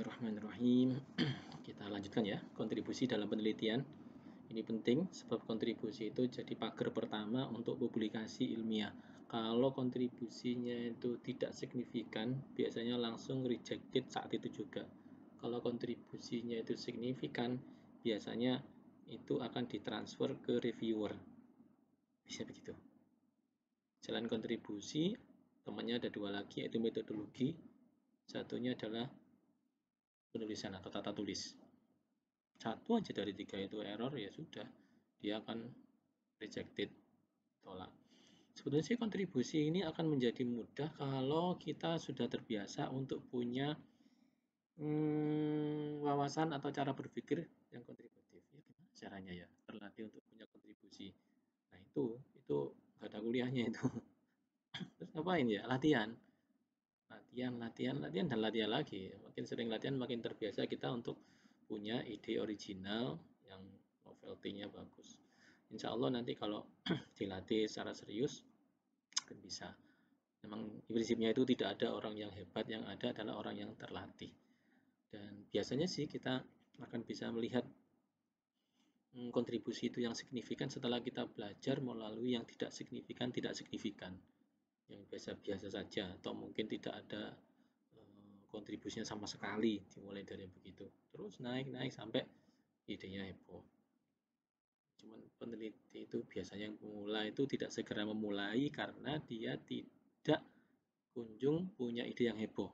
Bismillahirrahmanirrahim. Kita lanjutkan ya, kontribusi dalam penelitian. Ini penting sebab kontribusi itu jadi pagar pertama untuk publikasi ilmiah. Kalau kontribusinya itu tidak signifikan, biasanya langsung rejected saat itu juga. Kalau kontribusinya itu signifikan, biasanya itu akan ditransfer ke reviewer. Bisa begitu. Selain kontribusi, temannya ada dua lagi, yaitu metodologi. Satunya adalah penulisan atau tata tulis. Satu aja dari tiga itu error, ya sudah, dia akan rejected, tolak. Sebetulnya sih kontribusi ini akan menjadi mudah kalau kita sudah terbiasa untuk punya wawasan atau cara berpikir yang kontributif. Ya gimana caranya ya terlatih untuk punya kontribusi. Nah itu nggak ada kuliahnya itu. Terus ngapain ya? Latihan, dan latihan lagi. Makin sering latihan, makin terbiasa kita untuk punya ide original yang novelty-nya bagus. Insya Allah nanti kalau dilatih secara serius akan bisa. Memang prinsipnya itu tidak ada orang yang hebat, yang ada adalah orang yang terlatih. Dan biasanya sih kita akan bisa melihat kontribusi itu yang signifikan setelah kita belajar melalui yang tidak signifikan, yang biasa-biasa saja, atau mungkin tidak ada kontribusinya sama sekali, dimulai dari begitu terus naik sampai idenya heboh. Cuman peneliti itu biasanya yang memulai itu tidak segera memulai karena dia tidak kunjung punya ide yang heboh,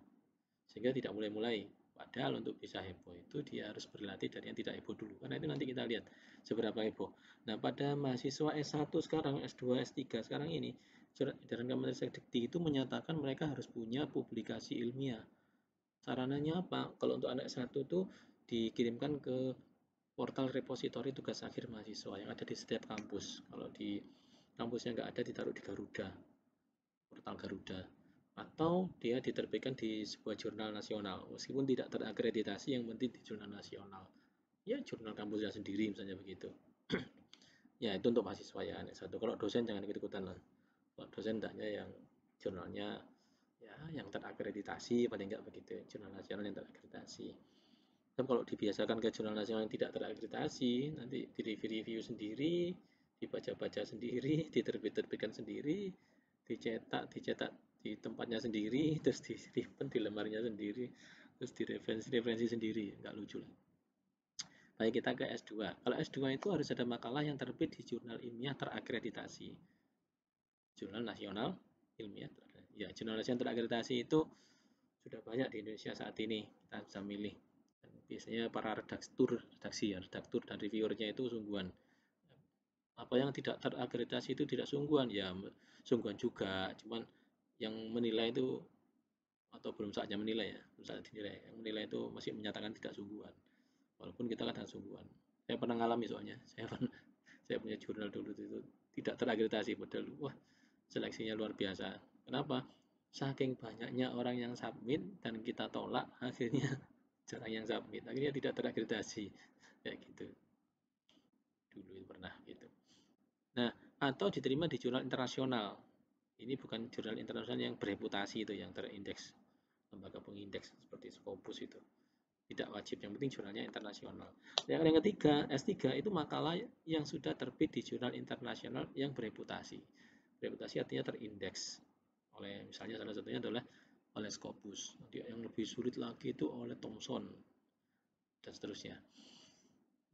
sehingga tidak mulai-mulai. Padahal untuk bisa heboh itu dia harus berlatih dari yang tidak heboh dulu, karena itu nanti kita lihat seberapa heboh. Nah, pada mahasiswa S1 sekarang, S2, S3 sekarang ini, surat edaran Kemendikbud itu menyatakan mereka harus punya publikasi ilmiah. Sarananya apa? Kalau untuk anak S1 tuh dikirimkan ke portal repositori tugas akhir mahasiswa yang ada di setiap kampus. Kalau di kampusnya nggak ada, ditaruh di Garuda, portal Garuda. Atau dia diterbitkan di sebuah jurnal nasional, meskipun tidak terakreditasi, yang penting di jurnal nasional. Ya, jurnal kampusnya sendiri misalnya begitu. Ya, itu untuk mahasiswa ya, anak S1. Kalau dosen jangan ikut-ikutan lah. Kalau dosen hendaknya yang jurnalnya ya yang terakreditasi, paling enggak begitu, jurnal nasional yang terakreditasi. Tapi kalau dibiasakan ke jurnal nasional yang tidak terakreditasi, nanti direview sendiri, dibaca-baca sendiri, diterbitkan sendiri, dicetak di tempatnya sendiri, terus disimpan di lemarinya sendiri, terus direferensi sendiri, nggak lucu lah. Baik, kita ke S2. Kalau S2 itu harus ada makalah yang terbit di jurnal ilmiah terakreditasi. Jurnal nasional ilmiah ya, jurnal nasional terakreditasi itu sudah banyak di Indonesia saat ini, kita bisa milih. Dan biasanya para redaktur dan reviewernya itu sungguhan. Apa yang tidak terakreditasi itu tidak sungguhan, ya sungguhan juga, cuman yang menilai itu, atau belum saatnya menilai ya, belum saatnya dinilai, yang menilai itu masih menyatakan tidak sungguhan, walaupun kita kadang sungguhan. Saya pernah ngalami soalnya, saya punya jurnal dulu itu tidak terakreditasi, padahal wah seleksinya luar biasa. Kenapa? Saking banyaknya orang yang submit dan kita tolak, akhirnya jarang yang submit, akhirnya tidak terakreditasi kayak gitu. Dulu pernah gitu. Nah, atau diterima di jurnal internasional. Ini bukan jurnal internasional yang bereputasi itu, yang terindeks, lembaga pengindeks seperti Scopus itu. Tidak wajib, yang penting jurnalnya internasional. Yang ketiga, S3 itu makalah yang sudah terbit di jurnal internasional yang bereputasi. Bereputasi artinya terindeks oleh, misalnya salah satunya adalah oleh Scopus. Yang lebih sulit lagi itu oleh Thomson dan seterusnya.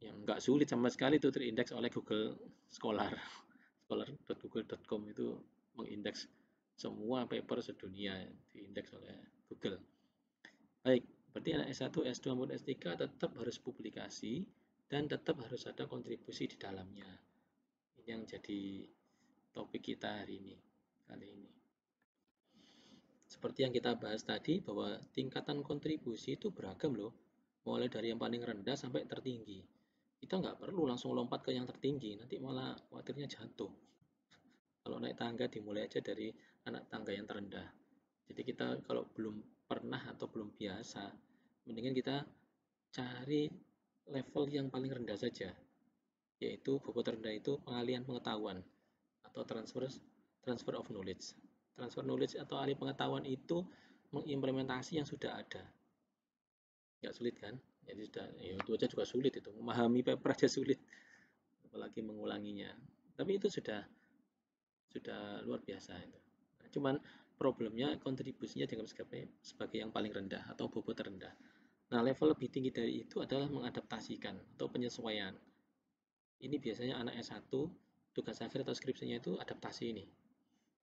Yang nggak sulit sama sekali itu terindeks oleh Google Scholar. Scholar.google.com itu mengindeks semua paper sedunia, diindeks oleh Google. Baik, berarti anak S1, S2 maupun S3 tetap harus publikasi dan tetap harus ada kontribusi di dalamnya. Ini yang jadi topik kita hari ini, kali ini. Seperti yang kita bahas tadi, bahwa tingkatan kontribusi itu beragam loh, mulai dari yang paling rendah sampai tertinggi. Kita nggak perlu langsung lompat ke yang tertinggi, nanti malah khawatirnya jatuh. Kalau naik tangga dimulai aja dari anak tangga yang terendah. Jadi kita kalau belum pernah atau belum biasa, mendingan kita cari level yang paling rendah saja, yaitu bobot rendah itu pengalian pengetahuan atau transfer of knowledge. Transfer knowledge atau alih pengetahuan itu mengimplementasi yang sudah ada. nggak sulit kan? Jadi sudah, ya itu aja juga sulit itu, memahami paper aja sulit, apalagi mengulanginya. Tapi itu sudah luar biasa itu. Nah, cuman problemnya kontribusinya dianggap sebagai yang paling rendah atau bobot terendah. Nah, level lebih tinggi dari itu adalah mengadaptasikan atau penyesuaian. Ini biasanya anak S1, tugas akhir atau skripsinya itu adaptasi ini,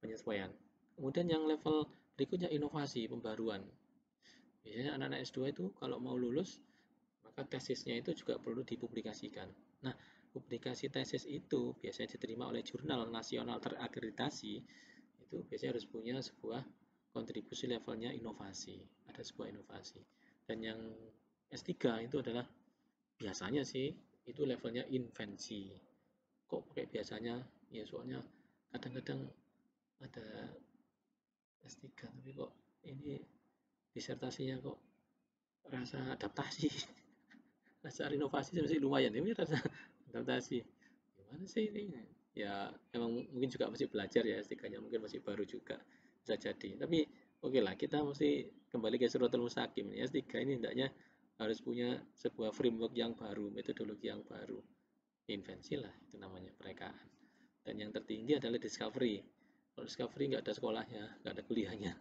penyesuaian. Kemudian yang level berikutnya inovasi, pembaruan. Biasanya anak-anak S2 itu kalau mau lulus, maka tesisnya itu juga perlu dipublikasikan. Nah, publikasi tesis itu biasanya diterima oleh jurnal nasional terakreditasi, itu biasanya harus punya sebuah kontribusi levelnya inovasi, ada sebuah inovasi. Dan yang S3 itu adalah biasanya sih itu levelnya invensi. Kok pakai biasanya? Ya soalnya kadang-kadang ada S3 tapi kok ini disertasinya kok rasa adaptasi, rasa inovasi masih lumayan, ini rasa adaptasi. Gimana sih ini? Ya emang mungkin juga masih belajar ya, S3-nya mungkin masih baru juga, bisa jadi. Tapi oke lah, kita mesti kembali ke Suratul Mustaqim. Ya, S3 ini hendaknya harus punya sebuah framework yang baru, metodologi yang baru. Invensi lah, itu namanya perekaan. Dan yang tertinggi adalah discovery. Kalau discovery nggak ada sekolahnya, nggak ada kuliahnya.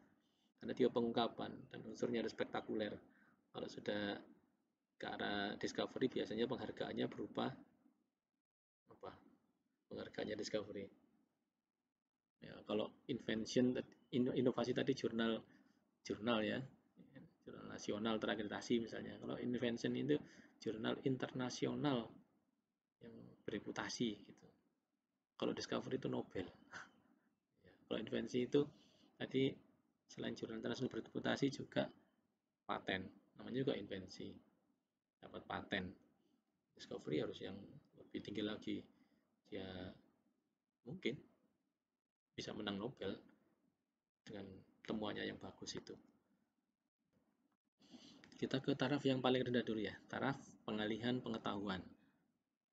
Karena dia pengungkapan dan unsurnya ada spektakuler. Kalau sudah ke arah discovery biasanya penghargaannya berupa apa? Penghargaannya discovery. Ya, kalau invention, inovasi tadi jurnal jurnal ya, jurnal nasional terakreditasi misalnya. Kalau invention itu jurnal internasional yang bereputasi gitu. Kalau discovery itu Nobel. Ya, kalau invensi itu tadi selain jurnal internasional bereputasi juga paten, namanya juga invensi, dapat paten. Discovery harus yang lebih tinggi lagi, ya mungkin bisa menang Nobel dengan temuannya yang bagus itu. Kita ke taraf yang paling rendah dulu ya, taraf pengalihan pengetahuan.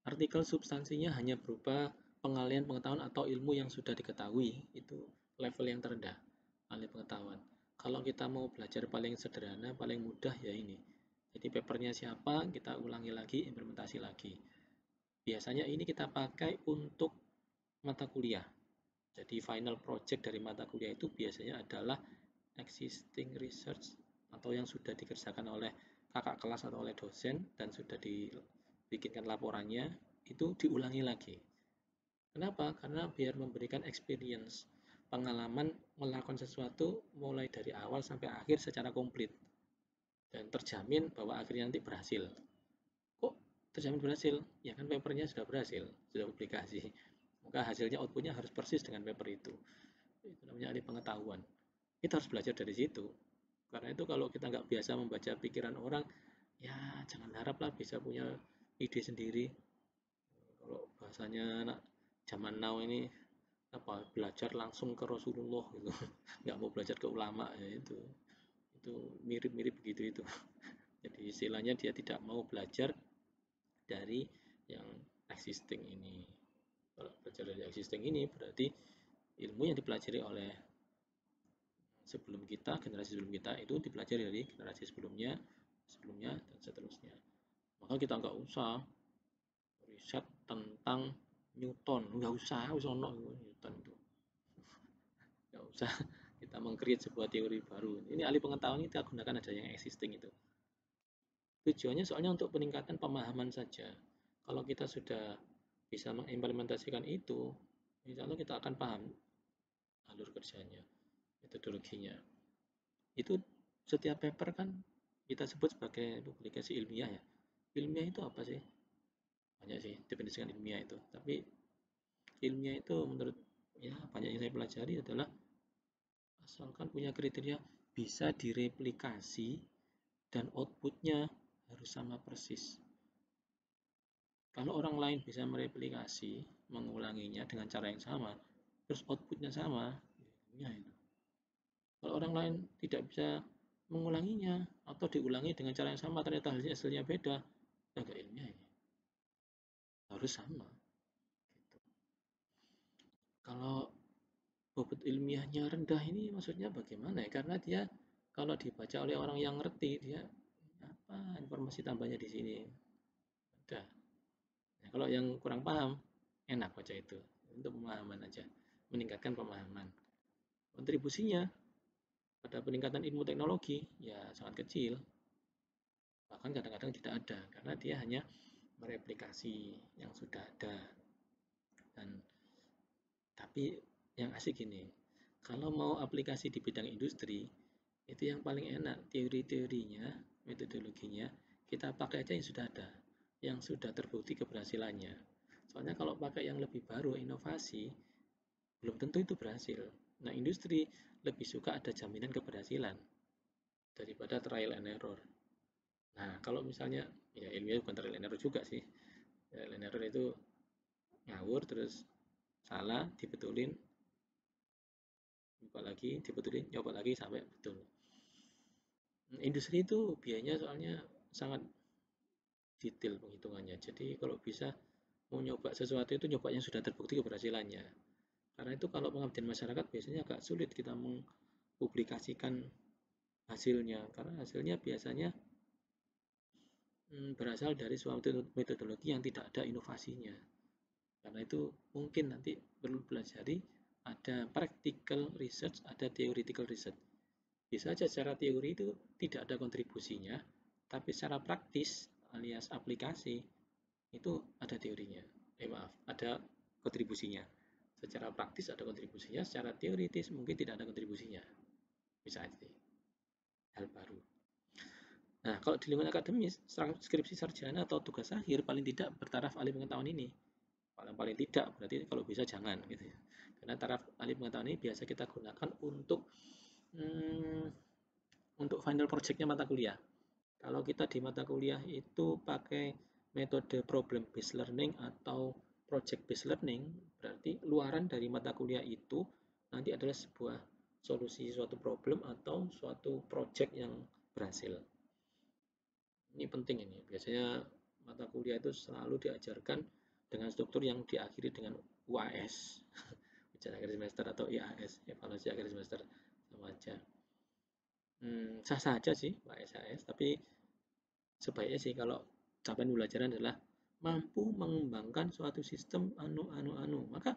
Artikel substansinya hanya berupa pengalihan pengetahuan atau ilmu yang sudah diketahui, itu level yang terendah, alih pengetahuan. Kalau kita mau belajar paling sederhana, paling mudah ya ini. Jadi papernya siapa, kita ulangi lagi, implementasi lagi. Biasanya ini kita pakai untuk mata kuliah. Jadi final project dari mata kuliah itu biasanya adalah existing research atau yang sudah dikerjakan oleh kakak kelas atau oleh dosen dan sudah dibikinkan laporannya, itu diulangi lagi. Kenapa? Karena biar memberikan experience, pengalaman melakukan sesuatu mulai dari awal sampai akhir secara komplit dan terjamin bahwa akhirnya nanti berhasil. Kok terjamin berhasil? Ya kan papernya sudah berhasil, sudah publikasi. Maka hasilnya outputnya harus persis dengan paper itu. Itu namanya ahli pengetahuan. Kita harus belajar dari situ. Karena itu kalau kita nggak biasa membaca pikiran orang, ya jangan haraplah bisa punya ide sendiri. Kalau bahasanya anak zaman now ini apa, belajar langsung ke Rasulullah gitu, nggak mau belajar ke ulama, ya itu mirip-mirip begitu itu. Jadi istilahnya dia tidak mau belajar dari yang existing ini. Kalau belajar dari existing ini berarti ilmu yang dipelajari oleh sebelum kita, generasi sebelum kita itu dipelajari dari generasi sebelumnya, sebelumnya dan seterusnya. Maka kita nggak usah riset tentang Newton, nggak usah, usah Newton itu, nggak usah kita mengcreate sebuah teori baru. Ini alih pengetahuan kita gunakan ada yang existing itu. Tujuannya soalnya untuk peningkatan pemahaman saja. Kalau kita sudah bisa mengimplementasikan itu, insya Allah kita akan paham alur kerjanya, metodologinya. Itu setiap paper kan kita sebut sebagai publikasi ilmiah ya. Ilmiah itu apa sih? Banyak sih definisikan ilmiah itu. Tapi ilmiah itu menurut ya banyak yang saya pelajari adalah asalkan punya kriteria bisa direplikasi dan outputnya harus sama persis. Kalau orang lain bisa mereplikasi, mengulanginya dengan cara yang sama, terus outputnya sama, ya itu. Kalau orang lain tidak bisa mengulanginya atau diulangi dengan cara yang sama, ternyata hasilnya beda, ya nggak ilmiah ini. Harus sama. Gitu. Kalau bobot ilmiahnya rendah ini maksudnya bagaimana ya? Karena dia kalau dibaca oleh orang yang ngerti, dia apa apa informasi tambahnya di sini. Udah. Nah, kalau yang kurang paham, enak baca itu. Untuk pemahaman aja, meningkatkan pemahaman. Kontribusinya pada peningkatan ilmu teknologi ya sangat kecil, bahkan kadang-kadang tidak ada, karena dia hanya mereplikasi yang sudah ada. Dan tapi yang asik gini, kalau mau aplikasi di bidang industri, itu yang paling enak teori-teorinya, metodologinya, kita pakai aja yang sudah ada, yang sudah terbukti keberhasilannya. Soalnya kalau pakai yang lebih baru, inovasi, belum tentu itu berhasil. Nah, industri lebih suka ada jaminan keberhasilan daripada trial and error. Nah, kalau misalnya, ya ilmiah bukan trial and error juga sih. Trial and error itu ngawur, terus salah, dibetulin, nyoba lagi, dibetulin, nyoba lagi, sampai betul. Industri itu biayanya soalnya sangat detail penghitungannya. Jadi kalau bisa mau nyoba sesuatu itu nyoba yang sudah terbukti keberhasilannya. Karena itu kalau pengabdian masyarakat biasanya agak sulit kita mempublikasikan hasilnya, karena hasilnya biasanya berasal dari suatu metodologi yang tidak ada inovasinya. Karena itu mungkin nanti perlu pelajari ada practical research, ada theoretical research. Bisa saja secara teori itu tidak ada kontribusinya, tapi secara praktis alias aplikasi itu ada teorinya. Maaf, ada kontribusinya. Secara praktis ada kontribusinya, secara teoritis mungkin tidak ada kontribusinya. Bisa aja hal baru. Nah, kalau di lingkungan akademis, skripsi sarjana atau tugas akhir paling tidak bertaraf ahli pengetahuan ini. Paling tidak, berarti kalau bisa jangan gitu ya. Karena taraf ahli pengetahuan ini biasa kita gunakan hmm, untuk final projectnya mata kuliah. Kalau kita di mata kuliah itu pakai metode problem based learning atau project based learning, berarti luaran dari mata kuliah itu nanti adalah sebuah solusi suatu problem atau suatu project yang berhasil. Ini penting ini. Biasanya mata kuliah itu selalu diajarkan dengan struktur yang diakhiri dengan UAS, ujian akhir semester, atau IAS, evaluasi akhir semester, sama aja. Sah-sah aja sih UAS, tapi sebaiknya sih kalau capaian pembelajaran adalah mampu mengembangkan suatu sistem maka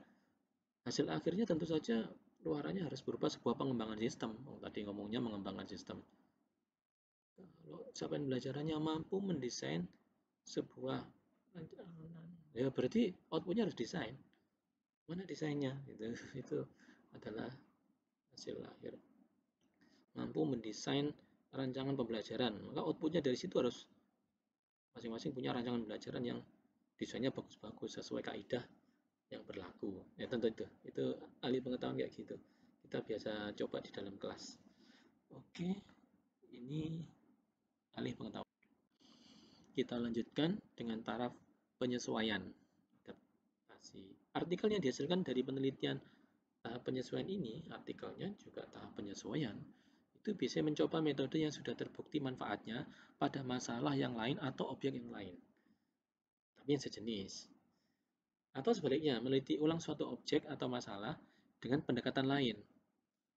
hasil akhirnya tentu saja luarannya harus berupa sebuah pengembangan sistem. Tadi ngomongnya mengembangkan sistem. Kalau capaian pembelajarannya mampu mendesain sebuah, ya berarti outputnya harus desain. Mana desainnya? Itu adalah hasil akhir. Mampu mendesain rancangan pembelajaran, maka outputnya dari situ harus masing-masing punya rancangan pembelajaran yang desainnya bagus-bagus sesuai kaidah yang berlaku. Ya tentu itu ahli pengetahuan kayak gitu. Kita biasa coba di dalam kelas. Oke, ini ahli pengetahuan. Kita lanjutkan dengan taraf penyesuaian adaptasi. Artikel yang dihasilkan dari penelitian tahap penyesuaian ini, artikelnya juga tahap penyesuaian, itu bisa mencoba metode yang sudah terbukti manfaatnya pada masalah yang lain atau objek yang lain, tapi yang sejenis. Atau sebaliknya, meneliti ulang suatu objek atau masalah dengan pendekatan lain.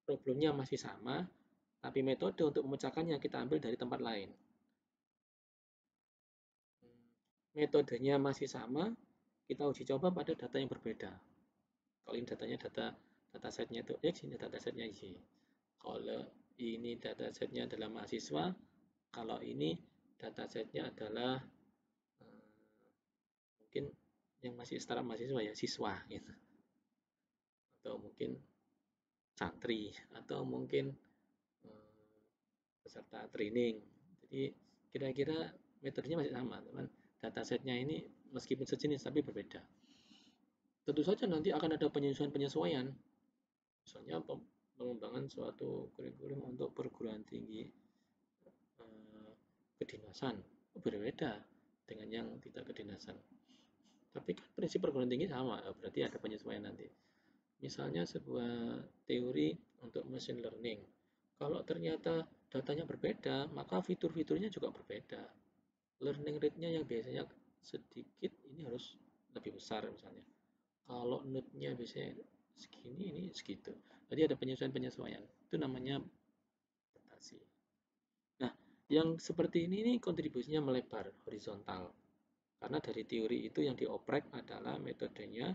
Problemnya masih sama, tapi metode untuk memecahkannya kita ambil dari tempat lain. Metodenya masih sama, kita uji coba pada data yang berbeda. Kalau ini datanya data setnya itu X, ini data setnya Y. Kalau ini data setnya adalah mahasiswa, kalau ini data setnya adalah mungkin yang masih setara mahasiswa ya, siswa gitu. Atau mungkin santri, atau mungkin peserta training. Jadi kira-kira metodenya masih sama, teman. Datasetnya ini meskipun sejenis tapi berbeda. Tentu saja nanti akan ada penyesuaian-penyesuaian. Misalnya pengembangan suatu kurikulum untuk perguruan tinggi kedinasan berbeda dengan yang tidak kedinasan. Tapi kan prinsip perguruan tinggi sama, berarti ada penyesuaian nanti. Misalnya sebuah teori untuk machine learning. Kalau ternyata datanya berbeda, maka fitur-fiturnya juga berbeda. Learning rate-nya yang biasanya sedikit, ini harus lebih besar misalnya. Kalau node-nya biasanya segini, ini segitu. Jadi ada penyesuaian-penyesuaian. Itu namanya adaptasi. Nah, Yang seperti ini kontribusinya melebar horizontal. Karena dari teori itu yang dioprek adalah metodenya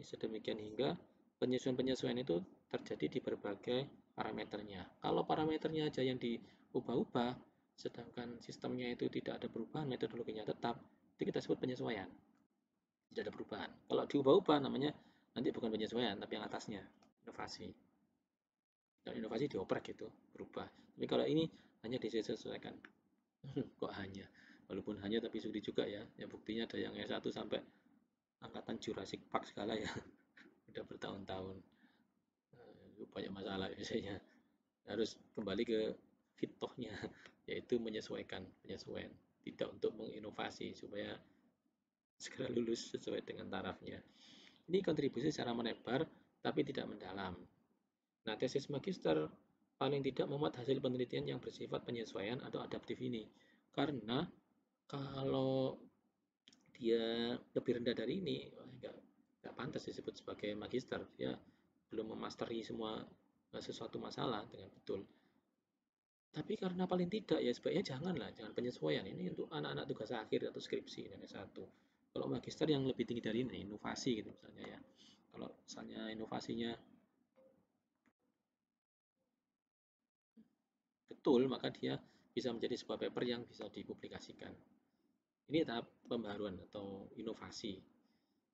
sedemikian hingga penyesuaian-penyesuaian itu terjadi di berbagai parameternya. Kalau parameternya aja yang diubah-ubah, sedangkan sistemnya itu tidak ada perubahan, metodologinya tetap, itu kita sebut penyesuaian. Tidak ada perubahan. Kalau diubah-ubah namanya nanti bukan penyesuaian, tapi yang atasnya, inovasi. Kalau inovasi dioprek gitu, berubah. Tapi kalau ini hanya disesuaikan. Kok hanya? Walaupun hanya tapi sulit juga ya. Ya buktinya ada yang S1 sampai angkatan Jurassic Park segala ya. Udah bertahun-tahun. Banyak masalah biasanya. Harus kembali ke fitohnya, yaitu penyesuaian. Tidak untuk menginovasi supaya segera lulus sesuai dengan tarafnya. Ini kontribusi secara menebar tapi tidak mendalam. Nah, tesis magister paling tidak memuat hasil penelitian yang bersifat penyesuaian atau adaptif ini. Karena kalau dia lebih rendah dari ini, nggak pantas disebut sebagai magister. Dia belum memasteri semua sesuatu masalah dengan betul. Tapi karena paling tidak ya sebaiknya jangan penyesuaian ini untuk anak-anak tugas akhir atau skripsi dan S1. Kalau magister yang lebih tinggi dari ini, inovasi gitu misalnya ya. Kalau misalnya inovasinya betul, maka dia bisa menjadi sebuah paper yang bisa dipublikasikan. Ini tahap pembaruan atau inovasi.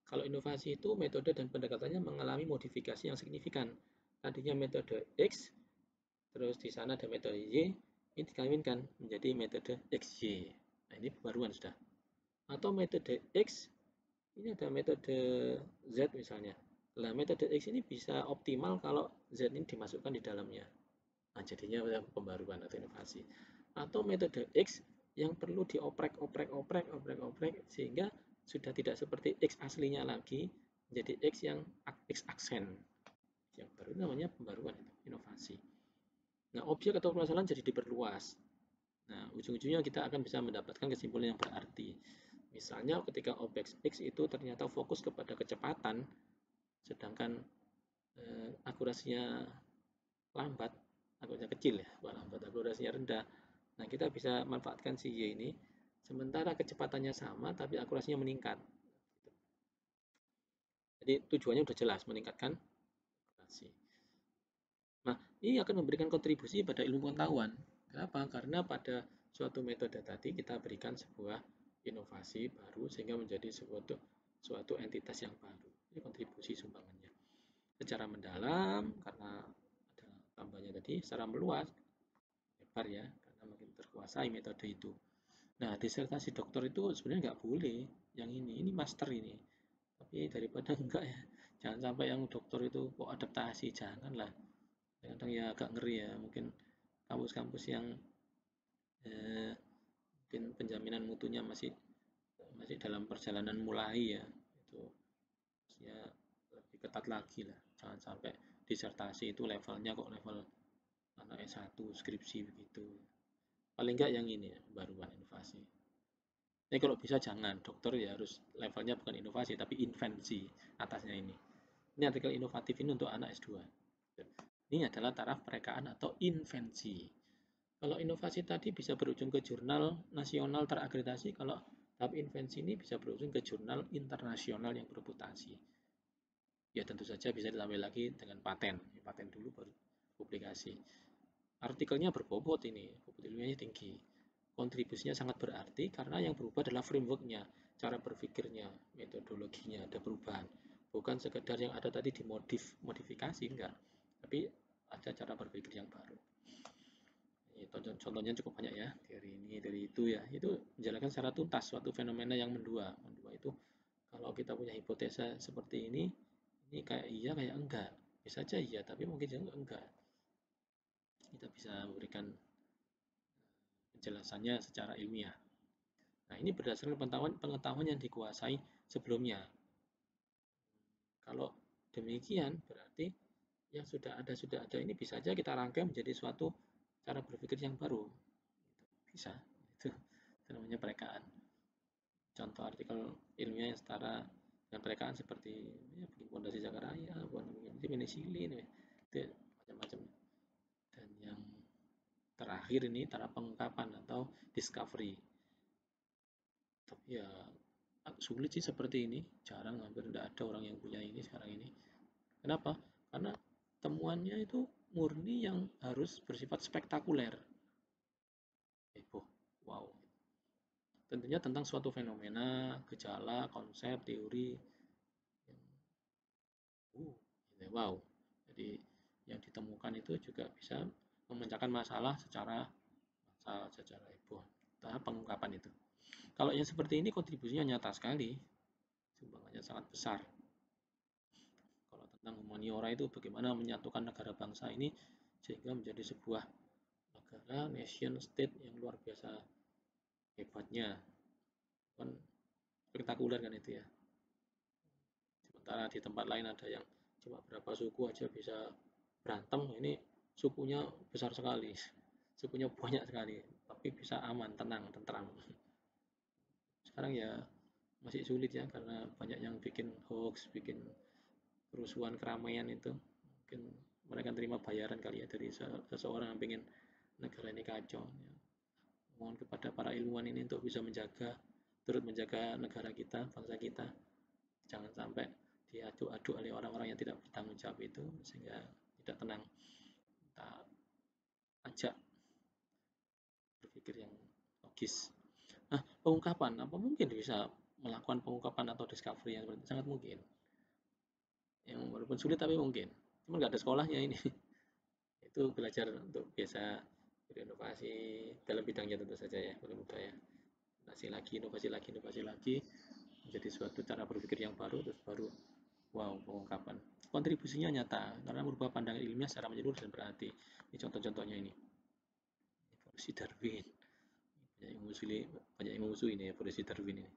Kalau inovasi itu metode dan pendekatannya mengalami modifikasi yang signifikan. Tadinya metode X, terus di sana ada metode Y, ini dikawinkan menjadi metode XY. Nah, ini pembaruan sudah. Atau metode X, ini ada metode Z misalnya. Nah, metode X ini bisa optimal kalau Z ini dimasukkan di dalamnya. Nah, jadinya pembaruan atau inovasi. Atau metode X yang perlu dioprek sehingga sudah tidak seperti X aslinya lagi, menjadi X yang X aksen. Yang baru namanya pembaruan, inovasi. Nah, objek atau permasalahan jadi diperluas. Nah, ujung-ujungnya kita akan bisa mendapatkan kesimpulan yang berarti. Misalnya ketika objek X itu ternyata fokus kepada kecepatan, sedangkan akurasinya lambat, akurasinya kecil ya, bukan lambat, akurasinya rendah. Nah, kita bisa manfaatkan si Y ini, sementara kecepatannya sama, tapi akurasinya meningkat. Jadi tujuannya sudah jelas, meningkatkan akurasi. Nah, ini akan memberikan kontribusi pada ilmu pengetahuan. Kenapa? Karena pada suatu metode tadi kita berikan sebuah inovasi baru sehingga menjadi suatu entitas yang baru. Ini kontribusi sumbangannya. Secara mendalam karena ada tambahnya tadi, secara meluas lebar ya, karena makin terkuasai metode itu. Nah, disertasi doktor itu sebenarnya nggak boleh yang ini master ini. Tapi daripada enggak ya, jangan sampai yang dokter itu kok adaptasi, janganlah. Kadang ya agak ngeri ya, mungkin kampus-kampus yang mungkin penjaminan mutunya masih masih dalam perjalanan mulai ya, itu ya lebih ketat lagi lah. Jangan sampai disertasi itu levelnya kok level anak S1 skripsi begitu. Paling enggak yang ini ya, baruan inovasi. Tapi kalau bisa jangan, dokter ya harus levelnya bukan inovasi tapi invensi atasnya ini. Ini artikel inovatif ini untuk anak S2. Ini adalah taraf perekaan atau invensi. Kalau inovasi tadi bisa berujung ke jurnal nasional terakreditasi, kalau tahap invensi ini bisa berujung ke jurnal internasional yang bereputasi. Ya tentu saja bisa ditambah lagi dengan paten. Paten dulu baru publikasi. Artikelnya berbobot ini, bobot ilmiahnya tinggi. Kontribusinya sangat berarti karena yang berubah adalah frameworknya, cara berpikirnya, metodologinya, ada perubahan. Bukan sekedar yang ada tadi dimodifikasi, enggak. Tapi ada cara berpikir yang baru. Contohnya cukup banyak ya, dari ini, dari itu ya. Itu menjelaskan secara tuntas suatu fenomena yang mendua. Mendua itu kalau kita punya hipotesa seperti ini kayak iya, kayak enggak. Bisa aja iya, tapi mungkin juga enggak. Kita bisa memberikan penjelasannya secara ilmiah. Nah, ini berdasarkan pengetahuan yang dikuasai sebelumnya. Kalau demikian, berarti yang sudah ada ini bisa saja kita rangkai menjadi suatu cara berpikir yang baru. Bisa, itu namanya perekaan. Contoh artikel ilmiah yang setara dengan perekaan seperti ya, bikin fondasi Jaga Raya, bikin penicillin, itu macam-macam. Dan yang terakhir ini tahap pengungkapan atau discovery. Tapi ya sulit sih seperti ini, jarang, hampir tidak ada orang yang punya ini sekarang ini. Kenapa? Karena temuannya itu murni yang harus bersifat spektakuler. Heboh, wow. Tentunya tentang suatu fenomena, gejala, konsep, teori yang wow. Jadi yang ditemukan itu juga bisa memecahkan masalah secara heboh. Tahap pengungkapan itu. Kalau yang seperti ini kontribusinya nyata sekali, sumbangannya sangat besar. Kalau tentang humaniora itu bagaimana menyatukan negara bangsa ini sehingga menjadi sebuah negara, nation state yang luar biasa hebatnya. Kan spektakuler kan itu ya. Sementara di tempat lain ada yang cuma berapa suku aja bisa berantem, ini sukunya besar sekali, sukunya banyak sekali, tapi bisa aman, tenang, tentram. Sekarang ya masih sulit ya karena banyak yang bikin hoax, bikin kerusuhan, keramaian itu. Mungkin mereka terima bayaran kali ya dari seseorang yang pengen negara ini kacau. Ya. Mohon kepada para ilmuwan ini untuk bisa turut menjaga negara kita, bangsa kita. Jangan sampai diaduk-aduk oleh orang-orang yang tidak bertanggung jawab itu sehingga tidak tenang. Kita ajak berpikir yang logis. Nah, pengungkapan, apa mungkin bisa melakukan pengungkapan atau discovery yang seperti itu? Sangat mungkin. Yang walaupun sulit tapi mungkin. Cuma nggak ada sekolahnya ini. Itu belajar untuk biasa berinovasi dalam bidangnya tentu saja ya, boleh mudah ya. Inovasi lagi, menjadi suatu cara berpikir yang baru, terus baru wow, pengungkapan. Kontribusinya nyata karena merubah pandangan ilmiah secara menyeluruh dan berarti. Ini contoh-contohnya ini. Evolusi Darwin. Banyak yang memusuhi ini evolusi Darwin ini.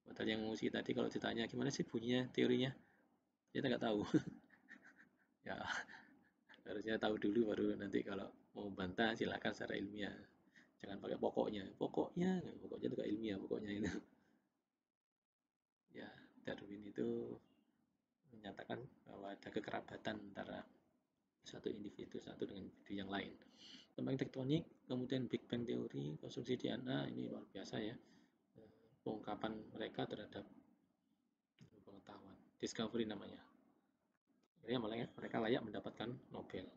Padahal yang memusuhi tadi kalau ditanya gimana sih bunyinya, teorinya, kita nggak tahu. Ya, harusnya tahu dulu baru nanti kalau mau bantah silakan secara ilmiah. Jangan pakai pokoknya itu gak ilmiah pokoknya itu. Ya, Darwin itu menyatakan bahwa ada kekerabatan antara satu individu satu dengan individu yang lain. Tentang tektonik, kemudian Big Bang teori, konstruksi DNA, ini luar biasa ya. Pengungkapan mereka terhadap pengetahuan. Discovery namanya. Akhirnya mereka layak mendapatkan Nobel.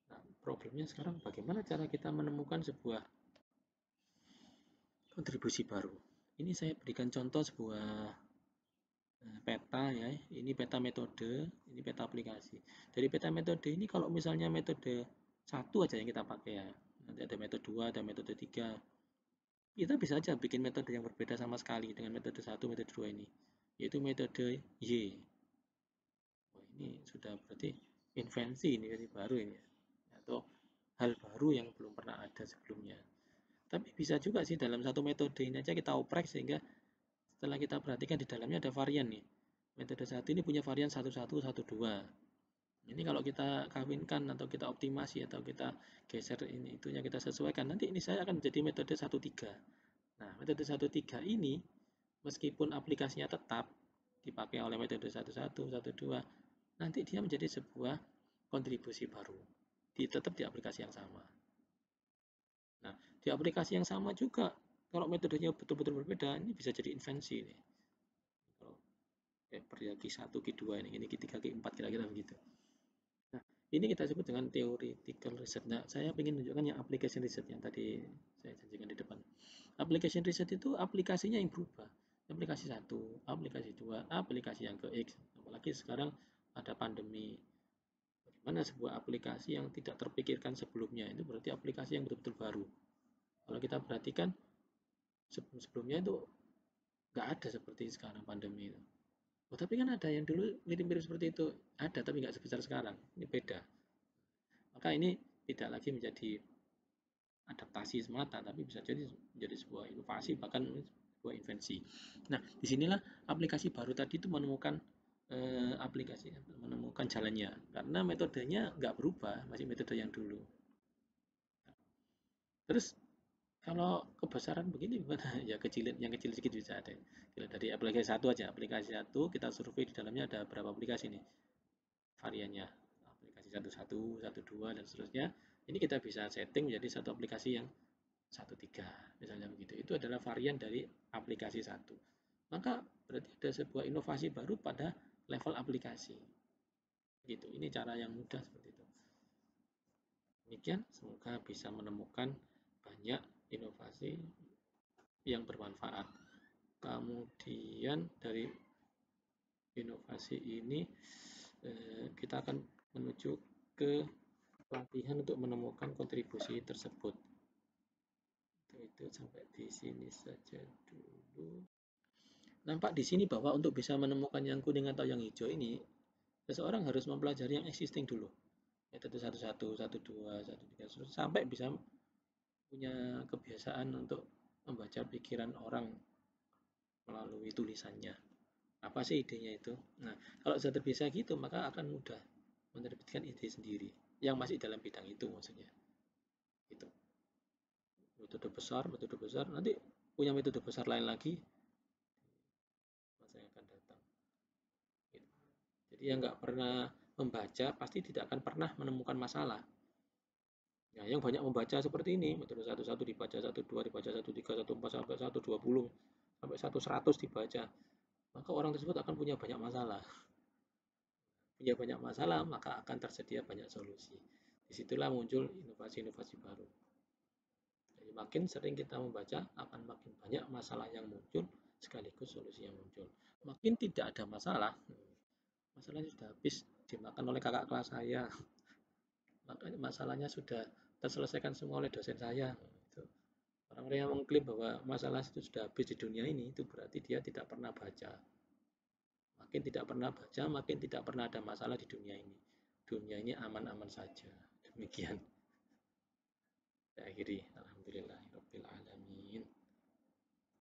Nah, problemnya sekarang bagaimana cara kita menemukan sebuah kontribusi baru. Ini saya berikan contoh sebuah peta ya, ini peta metode, ini peta aplikasi. Dari peta metode ini kalau misalnya metode satu aja yang kita pakai ya, nanti ada metode 2, ada metode 3, kita bisa aja bikin metode yang berbeda sama sekali dengan metode 1, metode 2 ini, yaitu metode Y. Wah, ini sudah berarti invensi baru ini, atau hal baru yang belum pernah ada sebelumnya. Tapi bisa juga sih dalam satu metode ini aja kita oprek sehingga setelah kita perhatikan di dalamnya ada varian nih. Metode 1 ini punya varian 11, 12. Ini kalau kita kawinkan atau kita optimasi atau kita geser ini itunya kita sesuaikan, nanti ini saya akan menjadi metode 13. Nah, metode 13 ini meskipun aplikasinya tetap dipakai oleh metode 11, 12, nanti dia menjadi sebuah kontribusi baru. Tetap di aplikasi yang sama. Nah, di aplikasi yang sama juga kalau metodenya betul-betul berbeda, ini bisa jadi invensi ini. Kalau Q1, Q2 ini Q3, Q4 kira-kira begitu. Nah, ini kita sebut dengan theoretical research. Nah, saya ingin menunjukkan yang application research yang tadi saya janjikan di depan. Application research itu aplikasinya yang berubah. Aplikasi 1, aplikasi 2, aplikasi yang ke X. Apalagi sekarang ada pandemi. Bagaimana sebuah aplikasi yang tidak terpikirkan sebelumnya, itu berarti aplikasi yang betul-betul baru. Kalau kita perhatikan, sebelumnya itu nggak ada seperti sekarang pandemi itu. Oh, tapi kan ada yang dulu mirip-mirip seperti itu. Ada, tapi nggak sebesar sekarang. Ini beda. Maka ini tidak lagi menjadi adaptasi semata, tapi bisa jadi menjadi sebuah inovasi, bahkan sebuah invensi. Nah, disinilah aplikasi baru tadi itu menemukan menemukan jalannya. Karena metodenya nggak berubah, masih metode yang dulu. Terus kalau kebesaran begini gimana? Ya kecilin, yang kecil sedikit bisa ada. Dari aplikasi satu aja, aplikasi satu kita survei di dalamnya ada berapa aplikasi nih variannya. Aplikasi 11, 12 dan seterusnya. Ini kita bisa setting menjadi satu aplikasi yang 1.3, misalnya begitu. Itu adalah varian dari aplikasi satu. Maka berarti ada sebuah inovasi baru pada level aplikasi. Gitu. Ini cara yang mudah seperti itu. Demikian, semoga bisa menemukan banyak inovasi yang bermanfaat. Kemudian dari inovasi ini kita akan menuju ke pelatihan untuk menemukan kontribusi tersebut. Itu sampai di sini saja dulu. Nampak di sini bahwa untuk bisa menemukan yang kuning atau yang hijau ini, seseorang harus mempelajari yang existing dulu. Metode 11, 12, 13, sampai bisa punya kebiasaan untuk membaca pikiran orang melalui tulisannya. Apa sih idenya itu? Nah, kalau sudah terbiasa gitu, maka akan mudah menerbitkan ide sendiri yang masih dalam bidang itu maksudnya. Gitu. Metode besar, nanti punya metode besar lain lagi masa yang akan datang. Gitu. Jadi yang nggak pernah membaca pasti tidak akan pernah menemukan masalah. Nah, yang banyak membaca seperti ini, metode 1 dibaca, 1 2 dibaca, 1 3 1 4 sampai 1 20 sampai 1 100 dibaca, maka orang tersebut akan punya banyak masalah. Punya banyak masalah, maka akan tersedia banyak solusi. Disitulah muncul inovasi-inovasi baru. Jadi makin sering kita membaca, akan makin banyak masalah yang muncul, sekaligus solusi yang muncul. Makin tidak ada masalah, masalahnya sudah habis dimakan oleh kakak kelas saya. Makanya masalahnya sudah terselesaikan semua oleh dosen saya. Orang-orang yang mengklaim bahwa masalah itu sudah habis di dunia ini, itu berarti dia tidak pernah baca. Makin tidak pernah baca, makin tidak pernah ada masalah di dunia ini. Dunia ini aman-aman saja. Demikian. Saya akhiri. Alhamdulillahirabbil alamin.